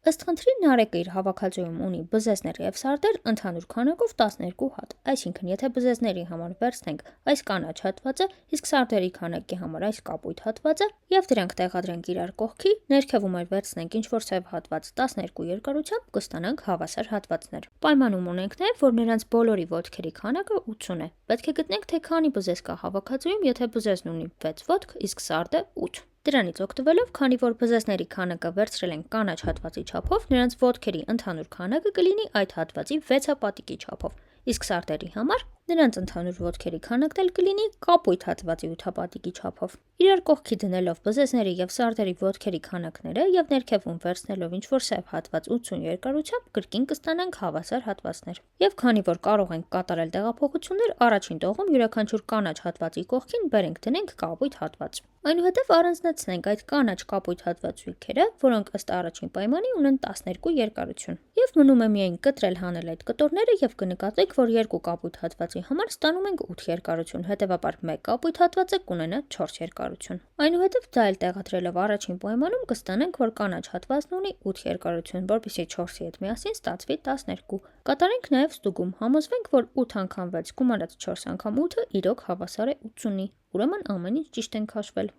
Ըստ խնդրի Նարեկը իր հավաքածուում ունի բզեզներ և սարդեր ընդհանուր քանակով 12 հատ, այսինքն եթե բզեզների համար վերցնենք այս կանաչ հատվածը, իսկ սարդերի քանակի համար այս կապույտ հատվածը և դրանք տեղադրենք իրար կողքի, ներքևում էլ վերցնենք ինչ-որ սև հատված 12 երկարությամբ, կստանանք հավասար հատվածներ։ Պայմանում ունենք նաև, որ նրանց բոլորի ոտքերի քանակը 80 է։ Պետք է գտնենք, թե քանի բզեզ կա հավաքածուում, եթե բզեզն ունի 6 ոտք, իսկ սարդը 8։ Դրանից օգտվելով, քանի որ բզեզների քանակը վերցրել ենք կանաչ հատվածի չափով, նրանց ոտքերի ընդհանուր քանակը կլինի այդ հատվածի 6-պատիկի չափով, իսկ սարդերի համար նրանց ընդհանուր ոտքերի քանակն էլ կլինի կապույտ հատվածի 8-պատիկի չափով։ Իրար կողքի դնելով բզեզների և սարդերի ոտքերի քանակները և ներքևում վերցնելով ինչ-որ սև հատված 80 երկարությամբ, կրկին կստանանք հավասար հատվածներ։ Եվ քանի որ կարող ենք կատարել տեղափոխություններ, առաջին տողում յուրաքանչյուր կանաչ հատվածի կողքին բերենք դնենք կապույտ հատված։ Այնուհետև առանձնացնենք այդ կանաչ կապույտ հատվածույքերը, որոնք ըստ առաջին պայմանի ունեն 12 երկարություն։ Եվ մնում է միայն կտրել հանել այդ կտորները և կնկատենք, որ երկու կապույտ հատվածի համար ստանում ենք 8 երկարություն, հետևաբար մեկ կապույտ հատվածը կունենա 4 երկարություն։ Այնուհետև դա էլ տեղադրելով առաջին պայմանում կստանանք, որ կանաչ հատվածն ունի 8 երկարություն, որպեսզի 4-ի հետ միասին ստացվի 12։ Կատարենք նաև ստուգում, համոզվենք, որ 8 անգամ 6 գումարած 4 անգամ 8-ը իրոք հավասար է 80-ի, ուրեմն ամեն ինչ ճիշտ ենք հաշվել։